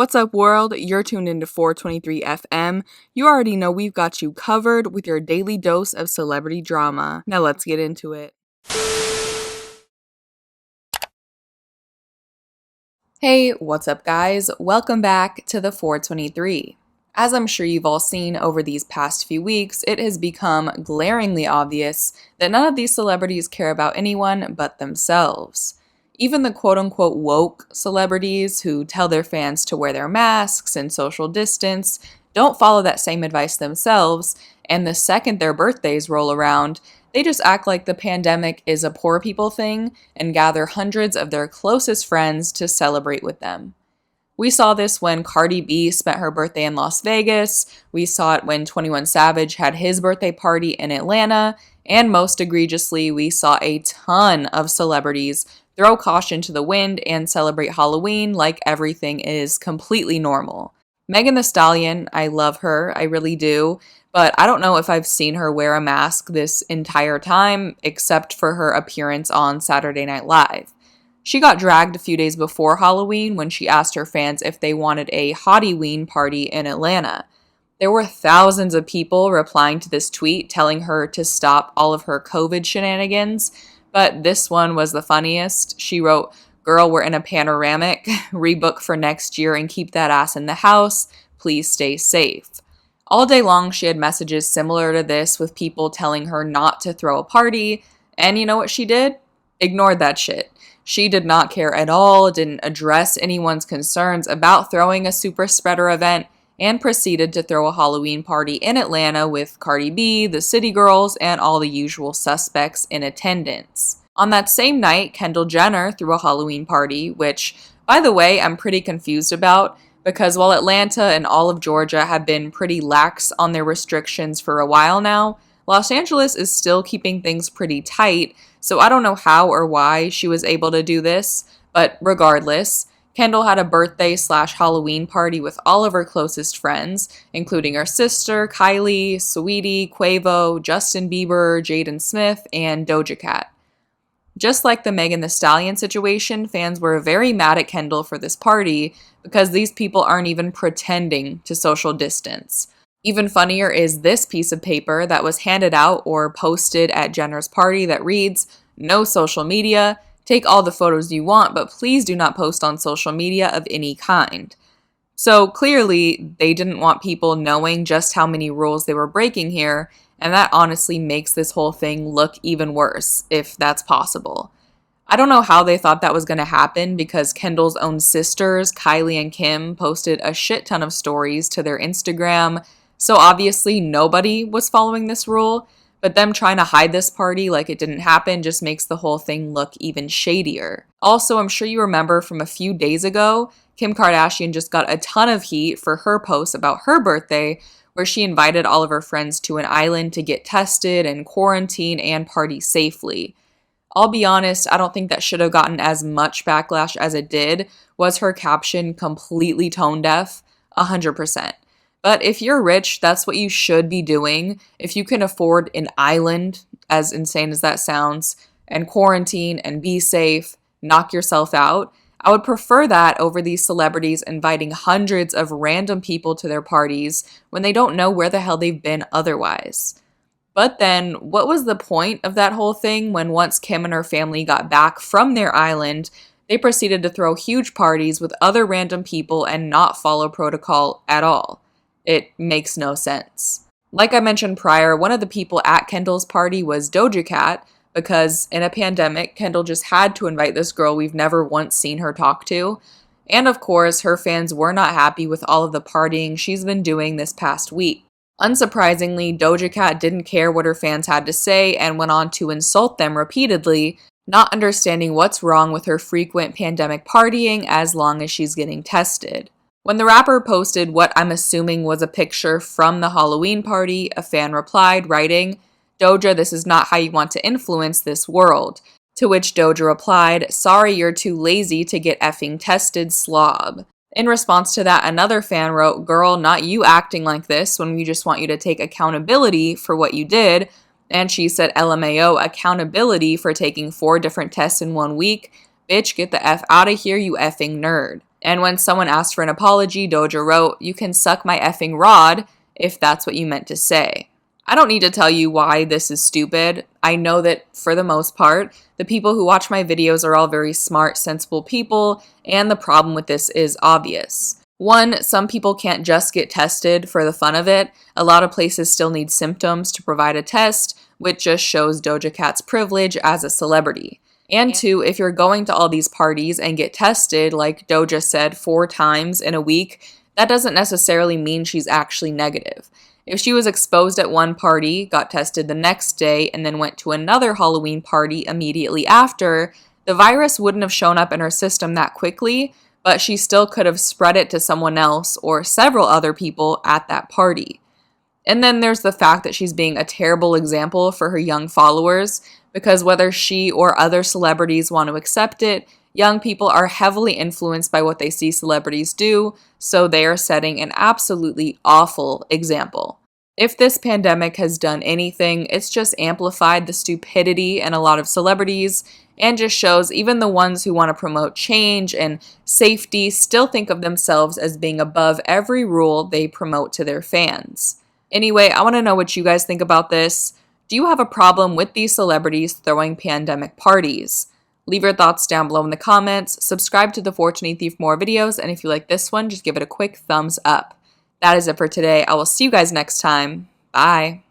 What's up, world? You're tuned into 423 FM. You already know we've got you covered with your daily dose of celebrity drama. Now let's get into it. Hey, what's up, guys? Welcome back to the 423. As I'm sure you've all seen over these past few weeks, it has become glaringly obvious that none of these celebrities care about anyone but themselves. Even the quote-unquote woke celebrities who tell their fans to wear their masks and social distance don't follow that same advice themselves, and the second their birthdays roll around, they just act like the pandemic is a poor people thing and gather hundreds of their closest friends to celebrate with them. We saw this when Cardi B spent her birthday in Las Vegas, we saw it when 21 Savage had his birthday party in Atlanta, and most egregiously, we saw a ton of celebrities throw caution to the wind and celebrate Halloween like everything is completely normal. Megan Thee Stallion, I love her, I really do, but I don't know if I've seen her wear a mask this entire time, except for her appearance on Saturday Night Live. She got dragged a few days before Halloween when she asked her fans if they wanted a Hottieween party in Atlanta. There were thousands of people replying to this tweet telling her to stop all of her COVID shenanigans, but this one was the funniest. She wrote, "Girl, we're in a panoramic. Rebook for next year and keep that ass in the house. Please stay safe." All day long, she had messages similar to this with people telling her not to throw a party, and you know what she did? Ignored that shit. She did not care at all, didn't address anyone's concerns about throwing a super spreader event, and proceeded to throw a Halloween party in Atlanta with Cardi B, the City Girls, and all the usual suspects in attendance. On that same night, Kendall Jenner threw a Halloween party, which, by the way, I'm pretty confused about, because while Atlanta and all of Georgia have been pretty lax on their restrictions for a while now, Los Angeles is still keeping things pretty tight, so I don't know how or why she was able to do this, but regardless, Kendall had a birthday/Halloween party with all of her closest friends, including her sister, Kylie, Saweetie, Quavo, Justin Bieber, Jaden Smith, and Doja Cat. Just like the Megan Thee Stallion situation, fans were very mad at Kendall for this party because these people aren't even pretending to social distance. Even funnier is this piece of paper that was handed out or posted at Jenner's party that reads, "No social media. Take all the photos you want, but please do not post on social media of any kind." So clearly, they didn't want people knowing just how many rules they were breaking here, and that honestly makes this whole thing look even worse, if that's possible. I don't know how they thought that was going to happen because Kendall's own sisters, Kylie and Kim, posted a shit ton of stories to their Instagram, so obviously nobody was following this rule, but them trying to hide this party like it didn't happen just makes the whole thing look even shadier. Also, I'm sure you remember from a few days ago, Kim Kardashian just got a ton of heat for her post about her birthday, where she invited all of her friends to an island to get tested and quarantine and party safely. I'll be honest, I don't think that should have gotten as much backlash as it did. Was her caption completely tone deaf? 100%. But if you're rich, that's what you should be doing. If you can afford an island, as insane as that sounds, and quarantine and be safe, knock yourself out, I would prefer that over these celebrities inviting hundreds of random people to their parties when they don't know where the hell they've been otherwise. But then, what was the point of that whole thing when once Kim and her family got back from their island, they proceeded to throw huge parties with other random people and not follow protocol at all? It makes no sense. Like I mentioned prior, one of the people at Kendall's party was Doja Cat, because in a pandemic, Kendall just had to invite this girl we've never once seen her talk to. And of course, her fans were not happy with all of the partying she's been doing this past week. Unsurprisingly, Doja Cat didn't care what her fans had to say and went on to insult them repeatedly, not understanding what's wrong with her frequent pandemic partying as long as she's getting tested. When the rapper posted what I'm assuming was a picture from the Halloween party, a fan replied, writing, "Doja, this is not how you want to influence this world." To which Doja replied, "Sorry, you're too lazy to get effing tested, slob." In response to that, another fan wrote, "Girl, not you acting like this when we just want you to take accountability for what you did." And she said, "LMAO, accountability for taking 4 different tests in 1 week? Bitch, get the F out of here, you effing nerd." And when someone asked for an apology, Doja wrote, "You can suck my effing rod if that's what you meant to say." I don't need to tell you why this is stupid. I know that for the most part, the people who watch my videos are all very smart, sensible people, and the problem with this is obvious. One, some people can't just get tested for the fun of it. A lot of places still need symptoms to provide a test, which just shows Doja Cat's privilege as a celebrity. And two, if you're going to all these parties and get tested, like Doja said, 4 times in a week, that doesn't necessarily mean she's actually negative. If she was exposed at one party, got tested the next day, and then went to another Halloween party immediately after, the virus wouldn't have shown up in her system that quickly, but she still could have spread it to someone else or several other people at that party. And then there's the fact that she's being a terrible example for her young followers, because whether she or other celebrities want to accept it, young people are heavily influenced by what they see celebrities do, so they are setting an absolutely awful example. If this pandemic has done anything, it's just amplified the stupidity in a lot of celebrities and just shows even the ones who want to promote change and safety still think of themselves as being above every rule they promote to their fans. Anyway, I want to know what you guys think about this. Do you have a problem with these celebrities throwing pandemic parties? Leave your thoughts down below in the comments, subscribe to The 420 for more videos, and if you like this one, just give it a quick thumbs up. That is it for today. I will see you guys next time. Bye.